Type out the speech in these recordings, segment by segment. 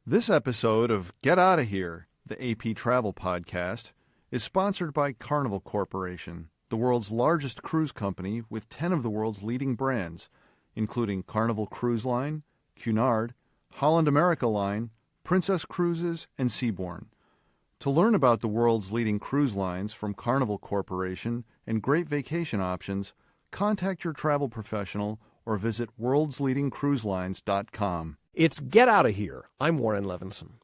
This episode of Get Outta Here, the AP Travel Podcast, is sponsored by Carnival Corporation, the world's largest cruise company with 10 of the world's leading brands, including Carnival Cruise Line, Cunard, Holland America Line, Princess Cruises, and Seabourn. To learn about the world's leading cruise lines from Carnival Corporation and great vacation options, contact your travel professional or visit worldsleadingcruiselines.com. It's Get Outta Here. I'm Warren Levinson.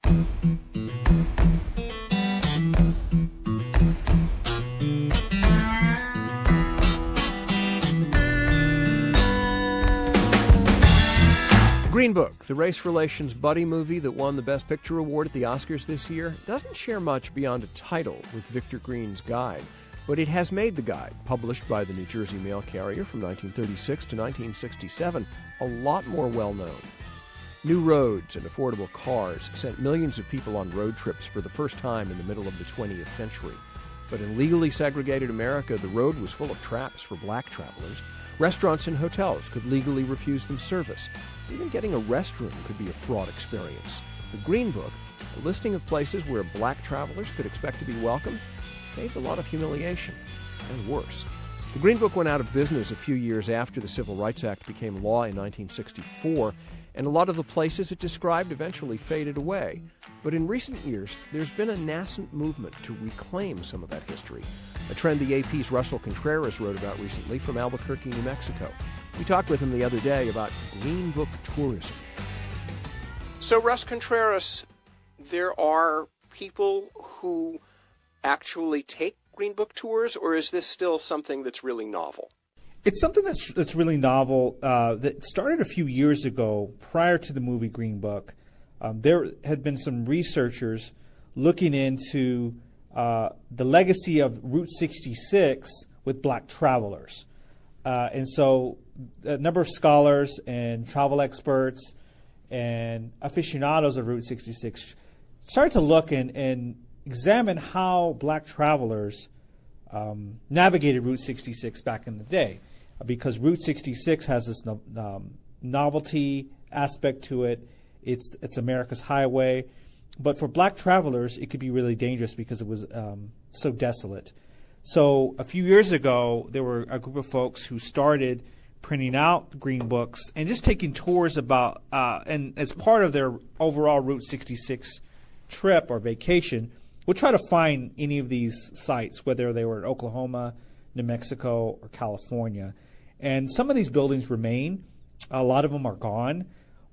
Green Book, the race relations buddy movie that won the Best Picture award at the Oscars this year, doesn't share much beyond a title with Victor Green's Guide, but it has made the guide, published by the New Jersey mail carrier from 1936 to 1967, a lot more well-known. New roads and affordable cars sent millions of people on road trips for the first time in the middle of the 20th century. But in legally segregated America, the road was full of traps for black travelers. Restaurants and hotels could legally refuse them service. Even getting a restroom could be a fraught experience. The Green Book, a listing of places where black travelers could expect to be welcome, saved a lot of humiliation, and worse. The Green Book went out of business a few years after the Civil Rights Act became law in 1964, and a lot of the places it described eventually faded away. But in recent years, there's been a nascent movement to reclaim some of that history, a trend the AP's Russell Contreras wrote about recently from Albuquerque, New Mexico. We talked with him the other day about Green Book tourism. So, Russ Contreras, there are people who actually take Green Book tours, or is this still something that's really novel? It's something that's really novel that started a few years ago prior to the movie Green Book. There had been some researchers looking into the legacy of Route 66 with black travelers. And so a number of scholars and travel experts and aficionados of Route 66 started to look and examine how black travelers navigated Route 66 back in the day. Because Route 66 has this novelty aspect to it. It's America's highway. But for black travelers, it could be really dangerous because it was so desolate. So a few years ago, there were a group of folks who started printing out green books and just taking tours about, and as part of their overall Route 66 trip or vacation, would try to find any of these sites, whether they were in Oklahoma, New Mexico, or California. And some of these buildings remain. A lot of them are gone.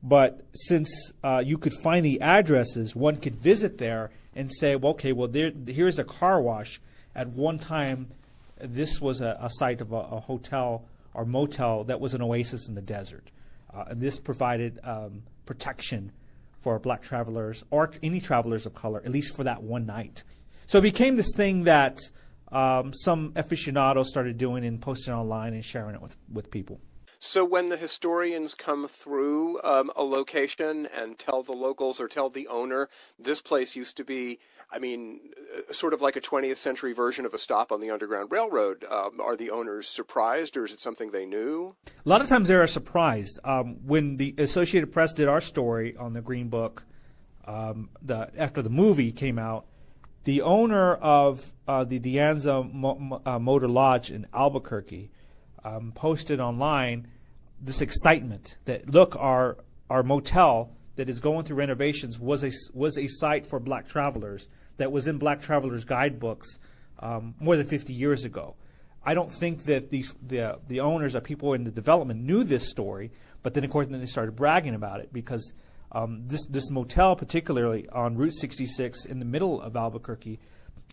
But since you could find the addresses, one could visit there and say, well, okay, well, here's a car wash. At one time, this was a site of a hotel or motel that was an oasis in the desert. And this provided protection for black travelers or any travelers of color, at least for that one night. So it became this thing that some aficionados started doing and posting online and sharing it with people. So when the historians come through a location and tell the locals or tell the owner, this place used to be, sort of like a 20th century version of a stop on the Underground Railroad, are the owners surprised, or is it something they knew? A lot of times they are surprised. When the Associated Press did our story on the Green Book, after the movie came out, the owner of the De Anza Motor Lodge in Albuquerque posted online this excitement that, look, our motel that is going through renovations was a site for black travelers that was in black travelers' guidebooks more than 50 years ago. I don't think that the owners or people in the development knew this story, but then, of course, then they started bragging about it because this motel, particularly on Route 66 in the middle of Albuquerque,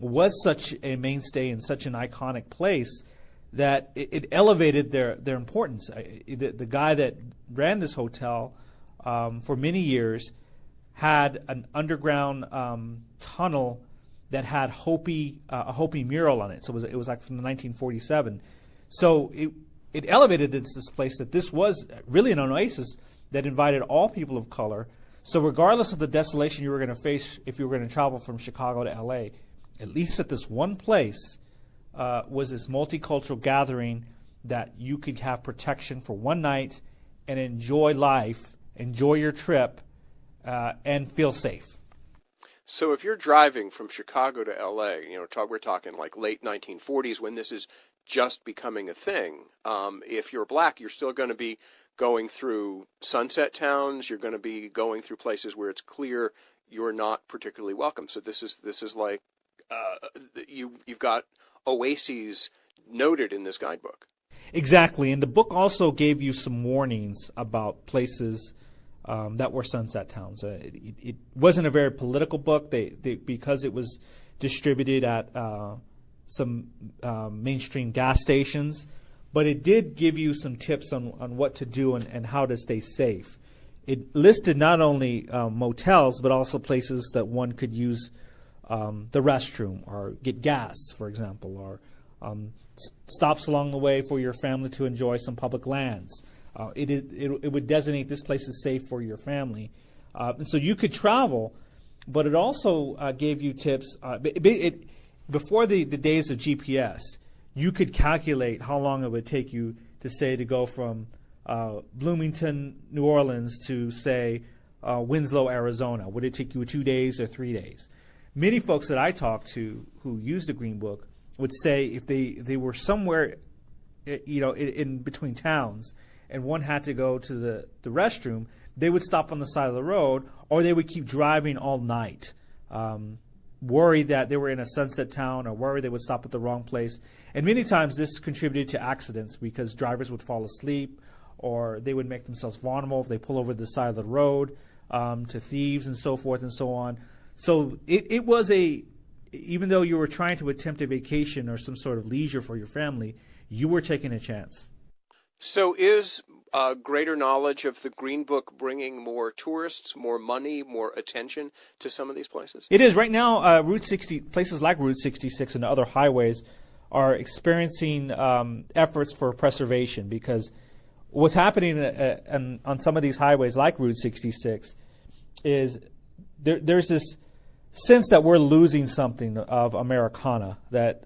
was such a mainstay and such an iconic place that it elevated their importance. The guy that ran this hotel for many years had an underground tunnel that had a Hopi mural on it. So it was like from 1947. So it elevated this place that this was really an oasis that invited all people of color. So regardless of the desolation you were going to face if you were going to travel from Chicago to L.A., at least at this one place was this multicultural gathering that you could have protection for one night and enjoy life, enjoy your trip, and feel safe. So if you're driving from Chicago to L.A., we're talking like late 1940s when this is just becoming a thing. If you're black, you're still going to be going through sunset towns. You're going to be going through places where it's clear you're not particularly welcome. So this is like you've got oases noted in this guidebook. Exactly, and the book also gave you some warnings about places that were sunset towns. It wasn't a very political book. Because it was distributed at some mainstream gas stations, but it did give you some tips on what to do and how to stay safe. It listed not only motels, but also places that one could use the restroom or get gas, for example, or stops along the way for your family to enjoy some public lands. It would designate this place is safe for your family. And so you could travel, but it also gave you tips. Before the days of GPS, you could calculate how long it would take you to go from Bloomington, New Orleans to, say, Winslow, Arizona. Would it take you 2 days or 3 days? Many folks that I talked to who used the Green Book would say if they were somewhere, in between towns, and one had to go to the restroom, they would stop on the side of the road, or they would keep driving all night, worried that they were in a sunset town, or worried they would stop at the wrong place. And many times this contributed to accidents because drivers would fall asleep, or they would make themselves vulnerable if they pull over the side of the road to thieves and so forth and so on. So it was even though you were trying to attempt a vacation or some sort of leisure for your family, you were taking a chance. So is greater knowledge of the Green Book bringing more tourists, more money, more attention to some of these places? It is. Right now, places like Route 66 and other highways are experiencing efforts for preservation, because what's happening on some of these highways like Route 66 is there's this sense that we're losing something of Americana, that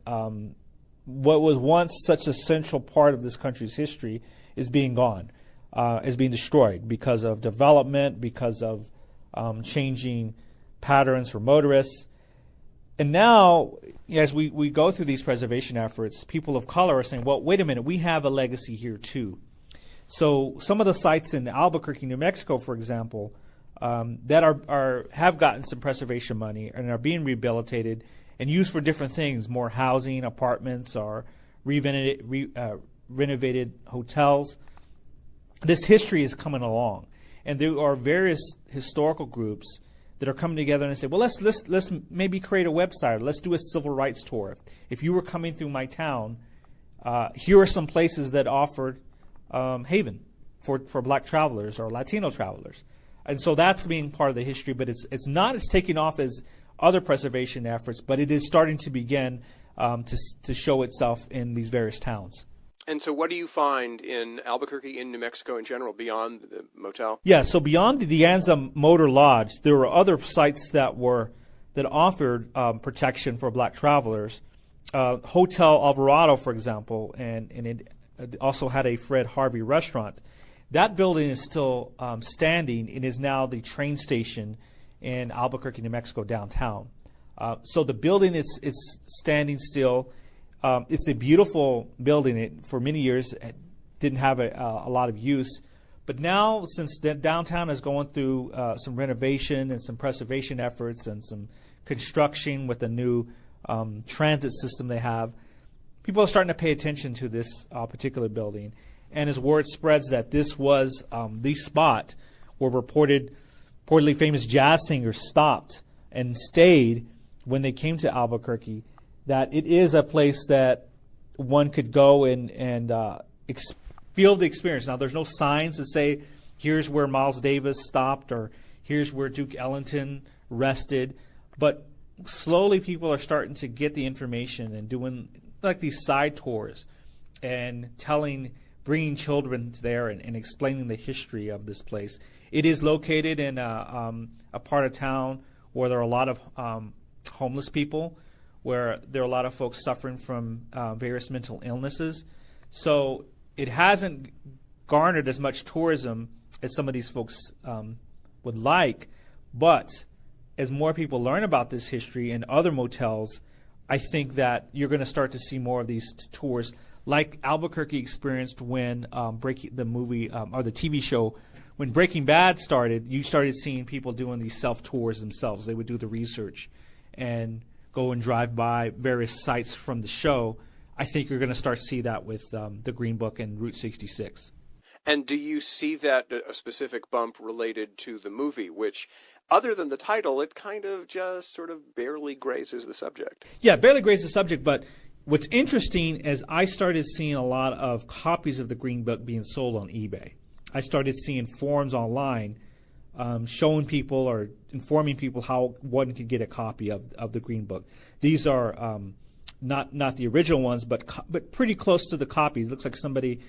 what was once such a central part of this country's history is being gone, is being destroyed because of development, because of changing patterns for motorists. And now, as we go through these preservation efforts, people of color are saying, well, wait a minute, we have a legacy here too. So some of the sites in Albuquerque, New Mexico, for example, that have gotten some preservation money and are being rehabilitated and used for different things, more housing, apartments, or renovated hotels. This history is coming along, and there are various historical groups that are coming together and say, well, let's maybe create a website. Let's do a civil rights tour. If you were coming through my town, here are some places that offered haven for black travelers or Latino travelers. And so that's being part of the history, but it's not as taking off as other preservation efforts, but it is starting to begin to show itself in these various towns. And so what do you find in Albuquerque, in New Mexico in general, beyond the motel? Yeah, so beyond the De Anza Motor Lodge, there were other sites that offered protection for black travelers. Hotel Alvarado, for example, and it also had a Fred Harvey restaurant. That building is still standing and is now the train station in Albuquerque, New Mexico, downtown. So the building it's standing still. It's a beautiful building. It, for many years, it didn't have a lot of use. But now, since the downtown is going through some renovation and some preservation efforts and some construction with a new transit system they have, people are starting to pay attention to this particular building. And as word spreads that this was the spot where reportedly famous jazz singers stopped and stayed when they came to Albuquerque, that it is a place that one could go and feel the experience. Now, there's no signs that say, here's where Miles Davis stopped or here's where Duke Ellington rested. But slowly people are starting to get the information and doing like these side tours and bringing children there and explaining the history of this place. It is located in a part of town where there are a lot of homeless people, where there are a lot of folks suffering from various mental illnesses. So it hasn't garnered as much tourism as some of these folks would like, But as more people learn about this history and other motels, I think that you're going to start to see more of these tours, like Albuquerque experienced when the movie or the TV show, when Breaking Bad started. You started seeing people doing these self-tours themselves. They would do the research and go and drive by various sites from the show. I think you're going to start to see that with the Green Book and Route 66. And do you see that a specific bump related to the movie, which, other than the title, it kind of just sort of barely grazes the subject? Yeah, barely grazes the subject, but what's interesting is I started seeing a lot of copies of the Green Book being sold on eBay. I started seeing forums online showing people or informing people how one could get a copy of the Green Book. These are not the original ones, but pretty close to the copy. It looks like somebody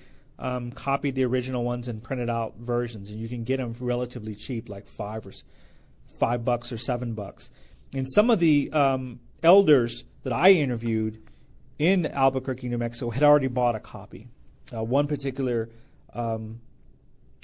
copied the original ones and printed out versions, and you can get them relatively cheap, like $5 or $7. And some of the elders that I interviewed in Albuquerque, New Mexico, had already bought a copy. One particular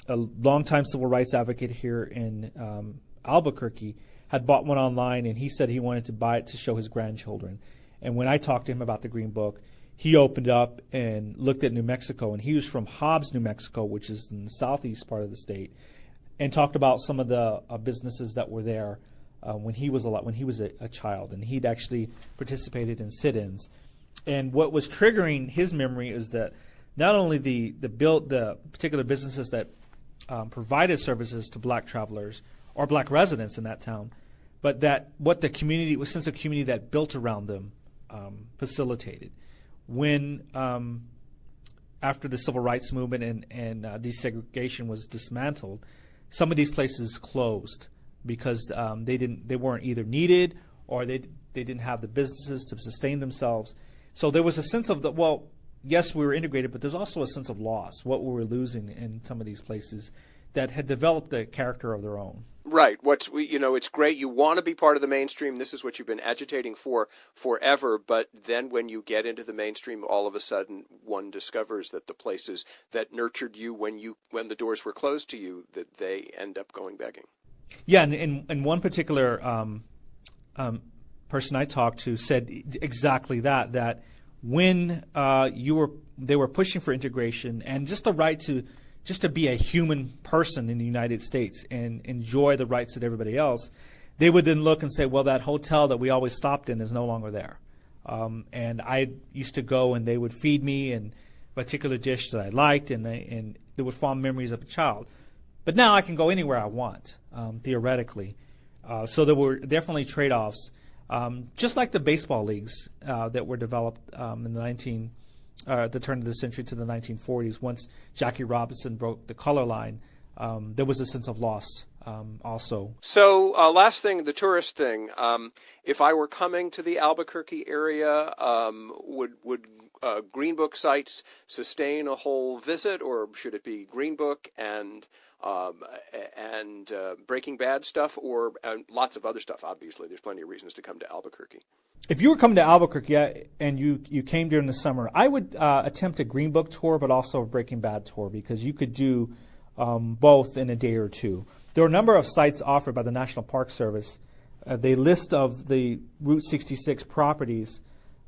a longtime civil rights advocate here in Albuquerque had bought one online, and he said he wanted to buy it to show his grandchildren. And when I talked to him about the Green Book, he opened up and looked at New Mexico, and he was from Hobbs, New Mexico, which is in the southeast part of the state, and talked about some of the businesses that were there when he was a child, and he'd actually participated in sit-ins. And what was triggering his memory is that not only the particular businesses that provided services to black travelers or black residents in that town, but that what the community, was sense of community that built around them facilitated. When after the civil rights movement and desegregation was dismantled, some of these places closed because they weren't either needed or they didn't have the businesses to sustain themselves. So there was a sense of yes, we were integrated, but there's also a sense of loss, what we were losing in some of these places that had developed a character of their own. Right. It's great. You want to be part of the mainstream. This is what you've been agitating for forever. But then when you get into the mainstream, all of a sudden one discovers that the places that nurtured you when the doors were closed to you, that they end up going begging. Yeah, and one particular person I talked to said exactly that when they were pushing for integration and just the right to be a human person in the United States and enjoy the rights of everybody else, they would then look and say, well, that hotel that we always stopped in is no longer there. And I used to go and they would feed me a particular dish that I liked, and there were fond memories of a child. But now I can go anywhere I want, theoretically. So there were definitely trade-offs, just like the baseball leagues that were developed in the turn of the century to the 1940s. Once Jackie Robinson broke the color line, there was a sense of loss also. So last thing, the tourist thing. If I were coming to the Albuquerque area, would Green Book sites sustain a whole visit, or should it be Green Book and Breaking Bad stuff, or lots of other stuff? Obviously, there's plenty of reasons to come to Albuquerque. If you were coming to Albuquerque and you came during the summer, I would attempt a Green Book tour, but also a Breaking Bad tour, because you could do both in a day or two. There are a number of sites offered by the National Park Service. They list of the Route 66 properties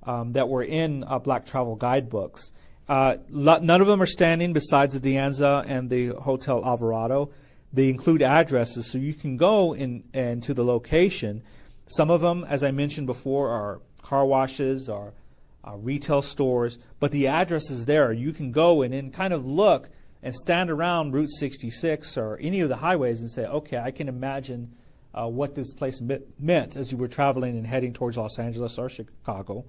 that were in Black Travel guidebooks. None of them are standing besides the De Anza and the Hotel Alvarado. They include addresses, so you can go and to the location. Some of them, as I mentioned before, are car washes or retail stores, but the address is there. You can go and then kind of look and stand around Route 66 or any of the highways and say, okay, I can imagine what this place meant as you were traveling and heading towards Los Angeles or Chicago.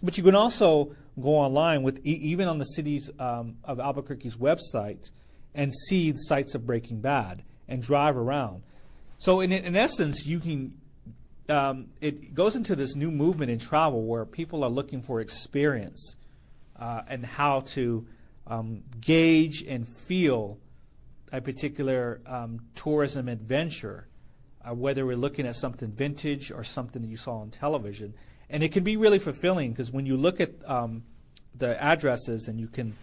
But you can also go online with even on the city's of Albuquerque's website and see the sites of Breaking Bad and drive around. So in essence, you can. It goes into this new movement in travel where people are looking for experience and how to gauge and feel a particular tourism adventure, whether we're looking at something vintage or something that you saw on television. And it can be really fulfilling, because when you look at the addresses and you can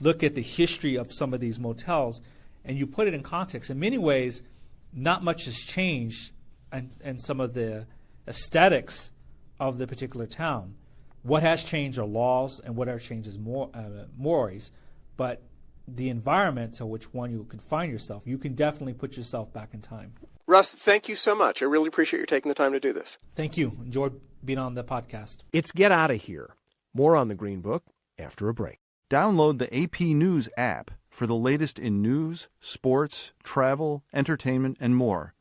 look at the history of some of these motels and you put it in context, in many ways, not much has changed and some of the aesthetics of the particular town. What has changed are laws, and what has changed is mores, but the environment to which one you could find yourself, you can definitely put yourself back in time. Russ, thank you so much. I really appreciate you taking the time to do this. Thank you. Enjoyed being on the podcast. It's Get Outta Here. More on the Green Book after a break. Download the AP News app for the latest in news, sports, travel, entertainment, and more.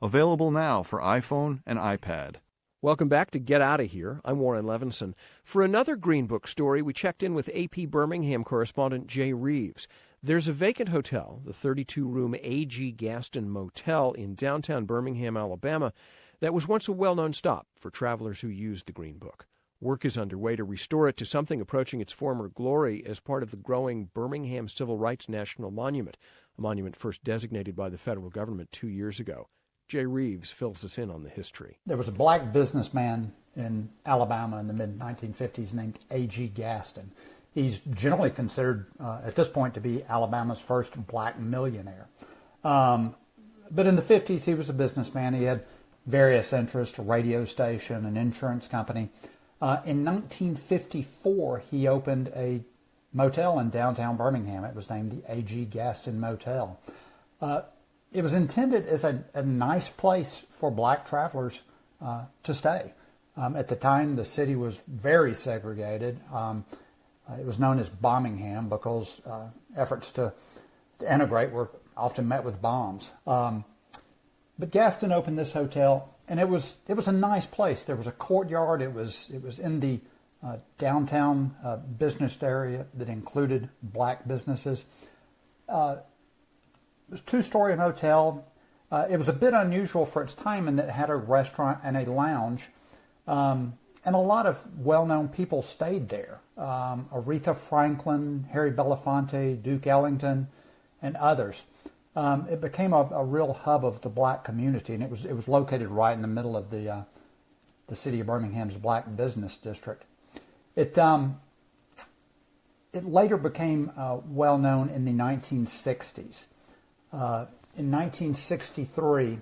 Available now for iPhone and iPad. Welcome back to Get Outta Here. I'm Warren Levinson. For another Green Book story, we checked in with AP Birmingham correspondent Jay Reeves. There's a vacant hotel, the 32-room A.G. Gaston Motel in downtown Birmingham, Alabama, that was once a well-known stop for travelers who used the Green Book. Work is underway to restore it to something approaching its former glory as part of the growing Birmingham Civil Rights National Monument, a monument first designated by the federal government 2 years ago. Jay Reeves fills us in on the history. There was a black businessman in Alabama in the mid-1950s named A.G. Gaston. He's generally considered at this point to be Alabama's first black millionaire. But in the 50s, he was a businessman. He had various interests, a radio station, an insurance company. In 1954, he opened a motel in downtown Birmingham. It was named the A.G. Gaston Motel. It was intended as a nice place for black travelers to stay. At the time, the city was very segregated. It was known as Bombingham because efforts to integrate were often met with bombs. But Gaston opened this hotel, and it was a nice place. There was a courtyard. It was in the downtown business area that included black businesses. It was a two-story hotel. It was a bit unusual for its time in that it had a restaurant and a lounge. And a lot of well-known people stayed there. Aretha Franklin, Harry Belafonte, Duke Ellington, and others. It became a real hub of the black community, and it was located right in the middle of the city of Birmingham's black business district. It later became well known in the 1960s. In 1963,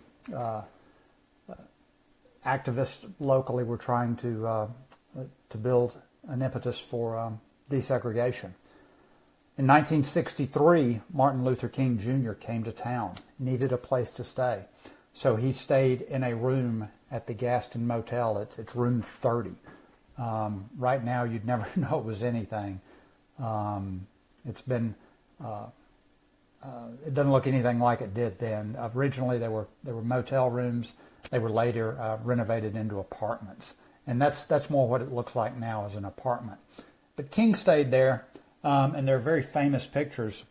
activists locally were trying to build an impetus for desegregation. In 1963, Martin Luther King Jr. came to town, needed a place to stay. So he stayed in a room at the Gaston Motel. It's room 30. Right now, you'd never know it was anything. It's been, it doesn't look anything like it did then. Originally, there were motel rooms. They were later renovated into apartments. And that's more what it looks like now as an apartment. But King stayed there. And there are very famous pictures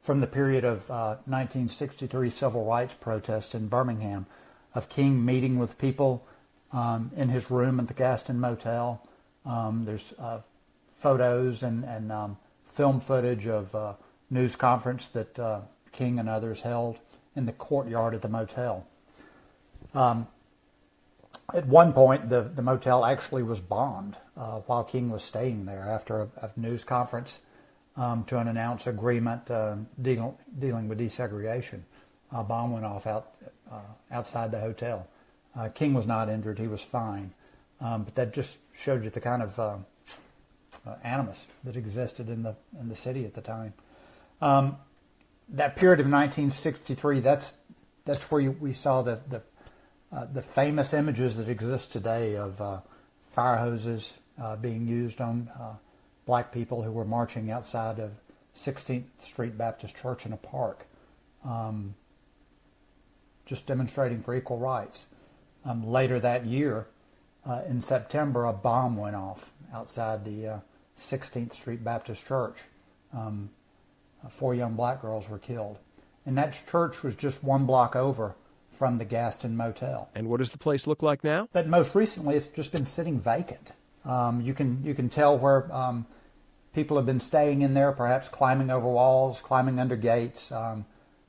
from the period of 1963 civil rights protests in Birmingham of King meeting with people in his room at the Gaston Motel. There's photos and film footage of a news conference that King and others held in the courtyard of the motel. At one point, the motel actually was bombed while King was staying there after a news conference to announce agreement dealing with desegregation. A bomb went off outside the hotel. King was not injured; he was fine. But that just showed you the kind of animus that existed in the city at the time. That period of 1963, that's where we saw the famous images that exist today of fire hoses being used on black people who were marching outside of 16th Street Baptist Church in a park, just demonstrating for equal rights. Later that year, in September, a bomb went off outside the 16th Street Baptist Church. 4 young black girls were killed. And that church was just one block over from the Gaston Motel. And what does the place look like now? But most recently, it's just been sitting vacant. You can tell where people have been staying in there, perhaps climbing over walls, climbing under gates,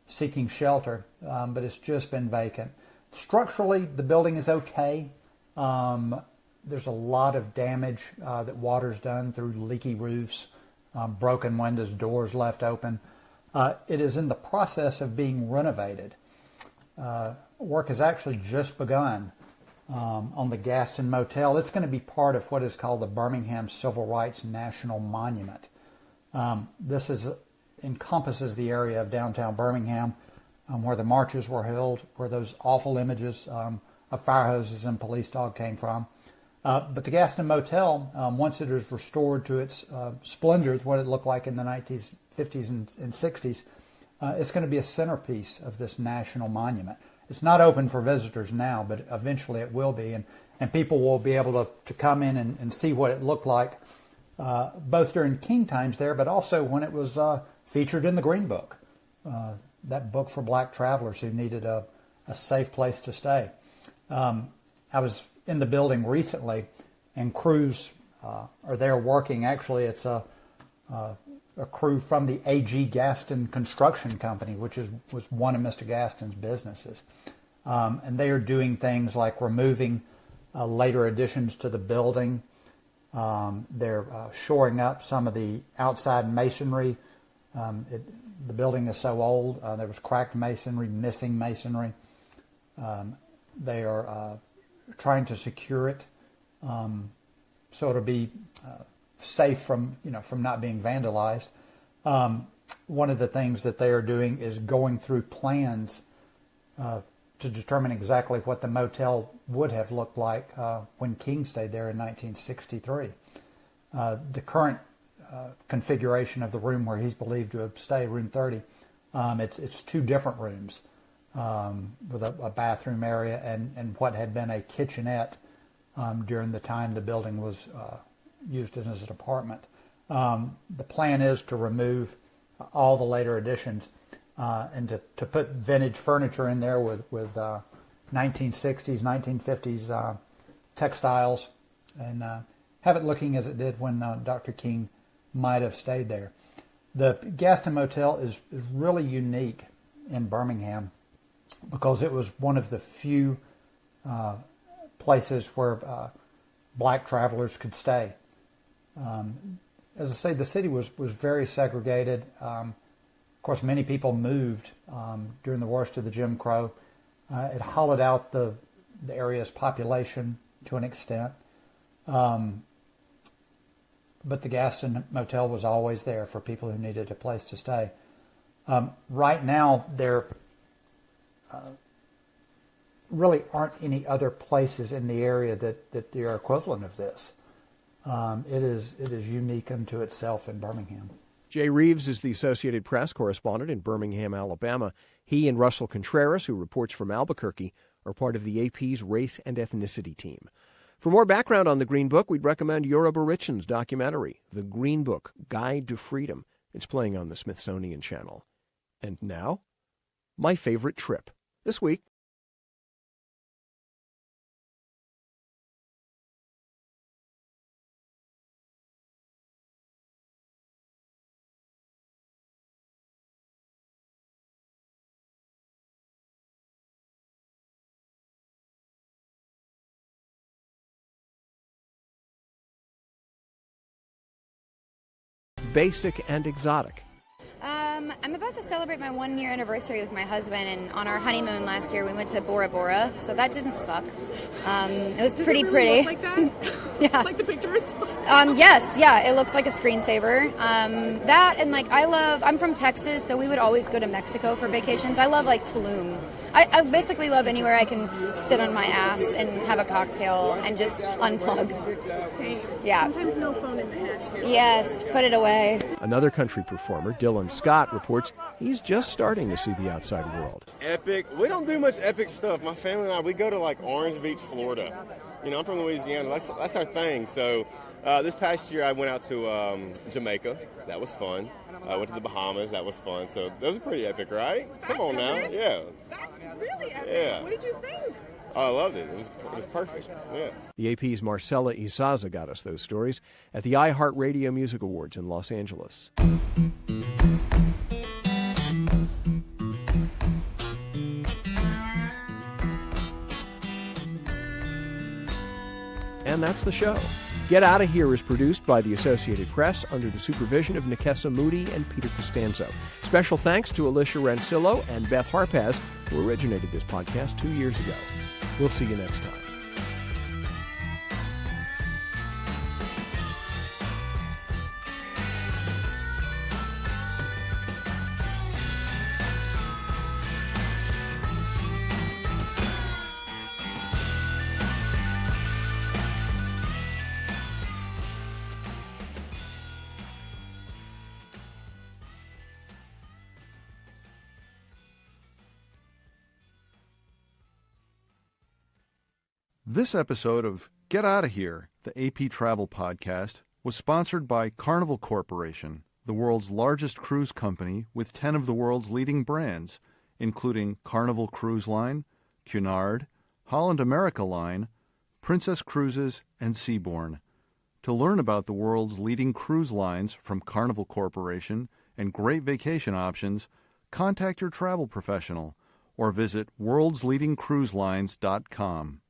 seeking shelter, but it's just been vacant. Structurally, the building is okay. There's a lot of damage that water's done through leaky roofs, broken windows, doors left open. It is in the process of being renovated. work has actually just begun on the Gaston Motel. It's going to be part of what is called the Birmingham Civil Rights National Monument. This encompasses the area of downtown Birmingham where the marches were held, where those awful images of fire hoses and police dog came from. But the Gaston Motel, once it is restored to its splendor, what it looked like in the 1950s and 60s, it's going to be a centerpiece of this national monument. It's not open for visitors now, but eventually it will be, and people will be able to come in and see what it looked like, both during King times there, but also when it was featured in the Green Book, that book for black travelers who needed a safe place to stay. I was in the building recently, and crews are there working. Actually, it's a crew from the A.G. Gaston Construction Company, which was one of Mr. Gaston's businesses. And they are doing things like removing later additions to the building. They're shoring up some of the outside masonry. The building is so old. There was cracked masonry, missing masonry. They are trying to secure it so it'll be safe from not being vandalized. One of the things that they are doing is going through plans to determine exactly what the motel would have looked like when King stayed there in 1963. The current configuration of the room where he's believed to have stayed, room 30, it's two different rooms with a bathroom area and what had been a kitchenette during the time the building was used as an apartment. The plan is to remove all the later additions and to put vintage furniture in there with 1960s, 1950s textiles, and have it looking as it did when Dr. King might have stayed there. The Gaston Motel is really unique in Birmingham because it was one of the few places where black travelers could stay. As I say, the city was very segregated. Of course, many people moved during the worst of the Jim Crow. It hollowed out the area's population to an extent. But the Gaston Motel was always there for people who needed a place to stay. Right now, there really aren't any other places in the area that are equivalent of this. It is unique unto itself in Birmingham. Jay Reeves is the Associated Press correspondent in Birmingham, Alabama. He and Russell Contreras, who reports from Albuquerque, are part of the AP's Race and Ethnicity team. For more background on the Green Book, we'd recommend Yura Barichin's documentary, The Green Book, Guide to Freedom. It's playing on the Smithsonian Channel. And now, my favorite trip. This week, basic and exotic. I'm about to celebrate my 1-year anniversary with my husband, and on our honeymoon last year we went to Bora Bora, so that didn't suck. It was pretty Look like that? Yeah. Like the pictures? Yes, yeah, it looks like a screensaver. That and I'm from Texas, so we would always go to Mexico for vacations. I love Tulum. I basically love anywhere I can sit on my ass and have a cocktail and just unplug. Same. Yeah. Sometimes no phone in the hand, too. Yes, put it away. Another country performer, Dylan Scott, reports he's just starting to see the outside world. Epic. We don't do much epic stuff. My family and I, we go to Orange Beach, Florida. I'm from Louisiana. That's our thing. So this past year I went out to Jamaica. That was fun. I went to the Bahamas. That was fun. So those are pretty epic, right? Come on now. Yeah. That's really epic. Yeah. What did you think? Oh, I loved it. It was perfect. Yeah. The AP's Marcella Izaza got us those stories at the iHeartRadio Music Awards in Los Angeles. And that's the show. Get Outta Here is produced by the Associated Press under the supervision of Nikessa Moody and Peter Costanzo. Special thanks to Alicia Rancillo and Beth Harpaz, who originated this podcast 2 years ago. We'll see you next time. This episode of Get Outta Here, the AP Travel Podcast, was sponsored by Carnival Corporation, the world's largest cruise company with 10 of the world's leading brands, including Carnival Cruise Line, Cunard, Holland America Line, Princess Cruises, and Seabourn. To learn about the world's leading cruise lines from Carnival Corporation and great vacation options, contact your travel professional or visit worldsleadingcruiselines.com.